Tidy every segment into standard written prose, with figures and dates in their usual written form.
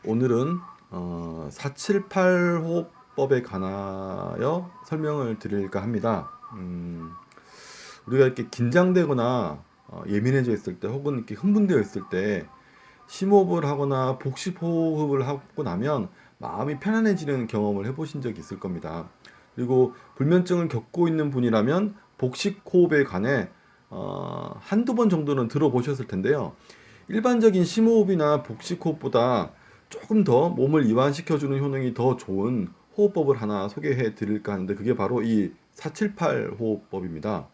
오늘은 478 호흡법에 관하여 설명을 드릴까 합니다. 우리가 이렇게 긴장되거나 예민해져 있을 때 혹은 이렇게 흥분되어 있을 때 심호흡을 하거나 복식 호흡을 하고 나면 마음이 편안해지는 경험을 해보신 적이 있을 겁니다. 그리고 불면증을 겪고 있는 분이라면 복식 호흡에 관해 한두 번 정도는 들어보셨을 텐데요. 일반적인 심호흡이나 복식 호흡보다 조금 더 몸을 이완시켜주는 효능이 더 좋은 호흡법을 하나 소개해 드릴까 하는데, 그게 바로 이 478 호흡법입니다.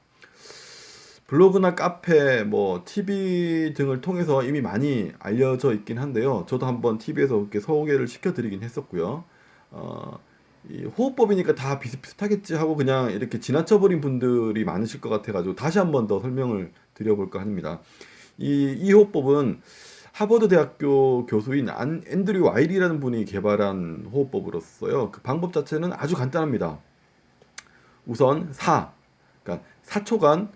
블로그나 카페, TV 등을 통해서 이미 많이 알려져 있긴 한데요. 저도 한번 TV에서 이렇게 소개를 시켜드리긴 했었고요. 이 호흡법이니까 다 비슷비슷하겠지 하고 그냥 이렇게 지나쳐버린 분들이 많으실 것 같아가지고 다시 한번 더 설명을 드려볼까 합니다. 이 호흡법은 하버드 대학교 교수인 앤드류 와일이라는 분이 개발한 호흡법으로서요. 그 방법 자체는 아주 간단합니다. 우선 그러니까 4초간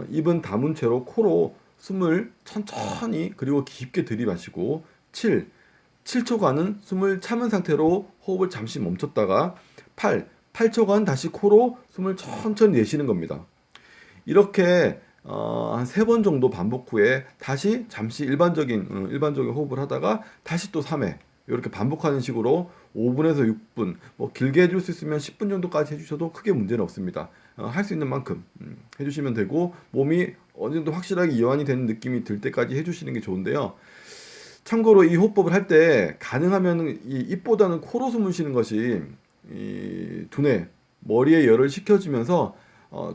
입은 다문 채로 코로 숨을 천천히 그리고 깊게 들이마시고 7초간은 숨을 참은 상태로 호흡을 잠시 멈췄다가 8초간 다시 코로 숨을 천천히 내쉬는 겁니다. 이렇게 한 3번 정도 반복 후에 다시 잠시 일반적인 호흡을 하다가 다시 또 3회 이렇게 반복하는 식으로 5분에서 6분, 길게 해줄 수 있으면 10분 정도까지 해주셔도 크게 문제는 없습니다. 할 수 있는 만큼 해주시면 되고, 몸이 어느 정도 확실하게 이완이 되는 느낌이 들 때까지 해주시는 게 좋은데요. 참고로 이 호흡법을 할 때 가능하면 이 입보다는 코로 숨을 쉬는 것이 이 두뇌, 머리에 열을 식혀주면서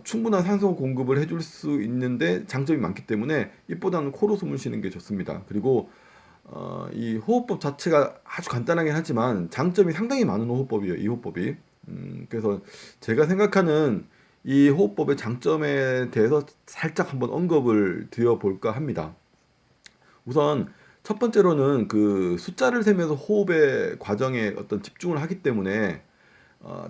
충분한 산소 공급을 해줄 수 있는데 장점이 많기 때문에 입보다는 코로 숨을 쉬는 게 좋습니다. 그리고 이 호흡법 자체가 아주 간단하긴 하지만 장점이 상당히 많은 호흡법이에요. 이 호흡법이. 그래서 제가 생각하는 이 호흡법의 장점에 대해서 살짝 한번 언급을 드려볼까 합니다. 우선 첫 번째로는 그 숫자를 세면서 호흡의 과정에 어떤 집중을 하기 때문에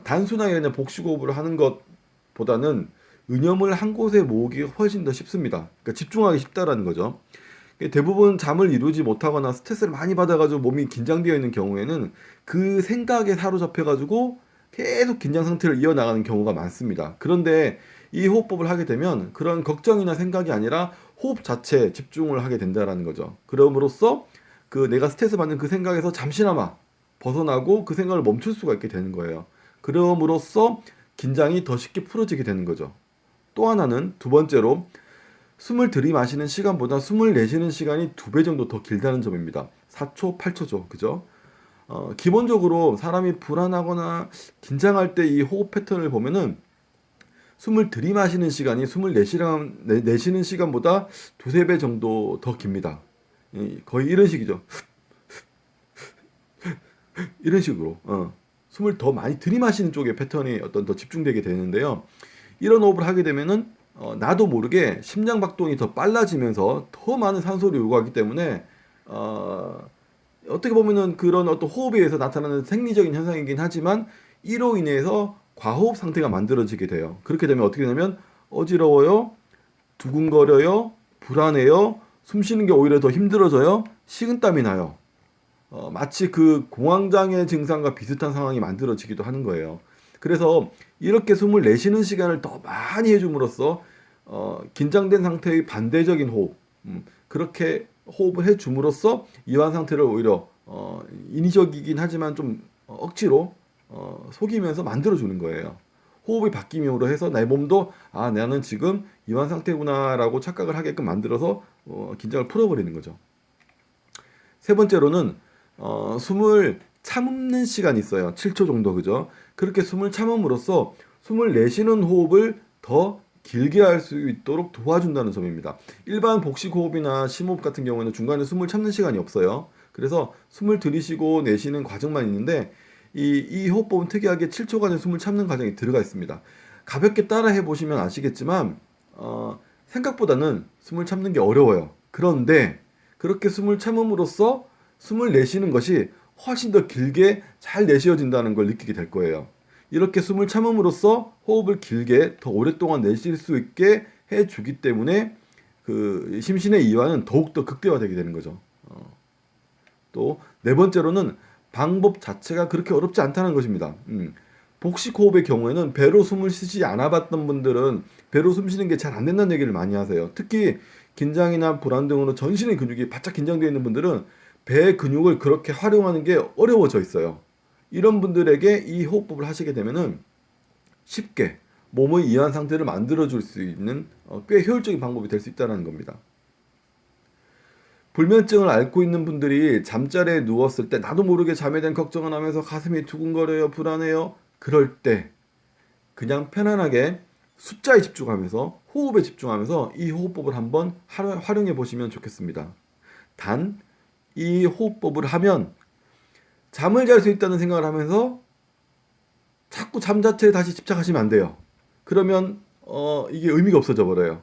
단순하게 그냥 복식 호흡을 하는 것보다는 의념을 한 곳에 모으기가 훨씬 더 쉽습니다. 그러니까 집중하기 쉽다라는 거죠. 대부분 잠을 이루지 못하거나 스트레스를 많이 받아가지고 몸이 긴장되어 있는 경우에는 그 생각에 사로잡혀가지고 계속 긴장 상태를 이어나가는 경우가 많습니다. 그런데 이 호흡법을 하게 되면 그런 걱정이나 생각이 아니라 호흡 자체에 집중을 하게 된다는 거죠. 그럼으로써 그 내가 스트레스 받는 그 생각에서 잠시나마 벗어나고 그 생각을 멈출 수가 있게 되는 거예요. 그럼으로써 긴장이 더 쉽게 풀어지게 되는 거죠. 또 하나는 두 번째로 숨을 들이마시는 시간보다 숨을 내쉬는 시간이 2배 정도 더 길다는 점입니다. 4초, 8초죠. 그죠? 기본적으로 사람이 불안하거나 긴장할 때 이 호흡 패턴을 보면은 숨을 들이마시는 시간이 숨을 내쉬는 시간보다 2~3배 정도 더 깁니다. 거의 이런 식이죠. 이런 식으로. 숨을 더 많이 들이마시는 쪽의 패턴이 어떤 더 집중되게 되는데요. 이런 호흡을 하게 되면은 나도 모르게 심장 박동이 더 빨라지면서 더 많은 산소를 요구하기 때문에 어떻게 보면은 그런 어떤 호흡에 의해서 나타나는 생리적인 현상이긴 하지만 이로 인해서 과호흡 상태가 만들어지게 돼요. 그렇게 되면 어떻게 되냐면 어지러워요, 두근거려요, 불안해요, 숨 쉬는 게 오히려 더 힘들어져요, 식은땀이 나요. 마치 그 공황장애 증상과 비슷한 상황이 만들어지기도 하는 거예요. 그래서 이렇게 숨을 내쉬는 시간을 더 많이 해줌으로써 긴장된 상태의 반대적인 호흡, 그렇게 호흡을 해줌으로써 이완 상태를 오히려 인위적이긴 하지만 좀 억지로 속이면서 만들어주는 거예요. 호흡이 바뀜으로 해서 내 몸도 나는 지금 이완 상태구나라고 착각을 하게끔 만들어서 긴장을 풀어버리는 거죠. 세 번째로는 숨을 참는 시간이 있어요. 7초 정도, 그죠? 그렇게 숨을 참음으로써 숨을 내쉬는 호흡을 더 길게 할 수 있도록 도와준다는 점입니다. 일반 복식 호흡이나 심호흡 같은 경우에는 중간에 숨을 참는 시간이 없어요. 그래서 숨을 들이쉬고 내쉬는 과정만 있는데 이 호흡법은 특이하게 7초간의 숨을 참는 과정이 들어가 있습니다. 가볍게 따라 해보시면 아시겠지만 생각보다는 숨을 참는 게 어려워요. 그런데 그렇게 숨을 참음으로써 숨을 내쉬는 것이 훨씬 더 길게 잘 내쉬어진다는 걸 느끼게 될 거예요. 이렇게 숨을 참음으로써 호흡을 길게 더 오랫동안 내쉴 수 있게 해주기 때문에 그 심신의 이완은 더욱더 극대화되게 되는 거죠. 또 네 번째로는 방법 자체가 그렇게 어렵지 않다는 것입니다. 복식 호흡의 경우에는 배로 숨을 쉬지 않아 봤던 분들은 배로 숨 쉬는 게 잘 안 된다는 얘기를 많이 하세요. 특히 긴장이나 불안 등으로 전신의 근육이 바짝 긴장되어 있는 분들은 배 근육을 그렇게 활용하는 게 어려워져 있어요. 이런 분들에게 이 호흡법을 하시게 되면은 쉽게 몸의 이완 상태를 만들어 줄 수 있는 꽤 효율적인 방법이 될 수 있다는 겁니다. 불면증을 앓고 있는 분들이 잠자리에 누웠을 때 나도 모르게 잠에 대한 걱정을 하면서 가슴이 두근거려요, 불안해요. 그럴 때 그냥 편안하게 숫자에 집중하면서 호흡에 집중하면서 이 호흡법을 한번 활용해 보시면 좋겠습니다. 단 이 호흡법을 하면 잠을 잘 수 있다는 생각을 하면서 자꾸 잠 자체에 다시 집착하시면 안 돼요. 그러면 이게 의미가 없어져 버려요.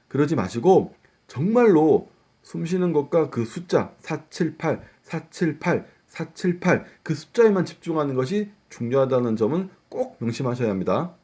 그러지 마시고 정말로 숨 쉬는 것과 그 숫자 478, 478, 478 그 숫자에만 집중하는 것이 중요하다는 점은 꼭 명심하셔야 합니다.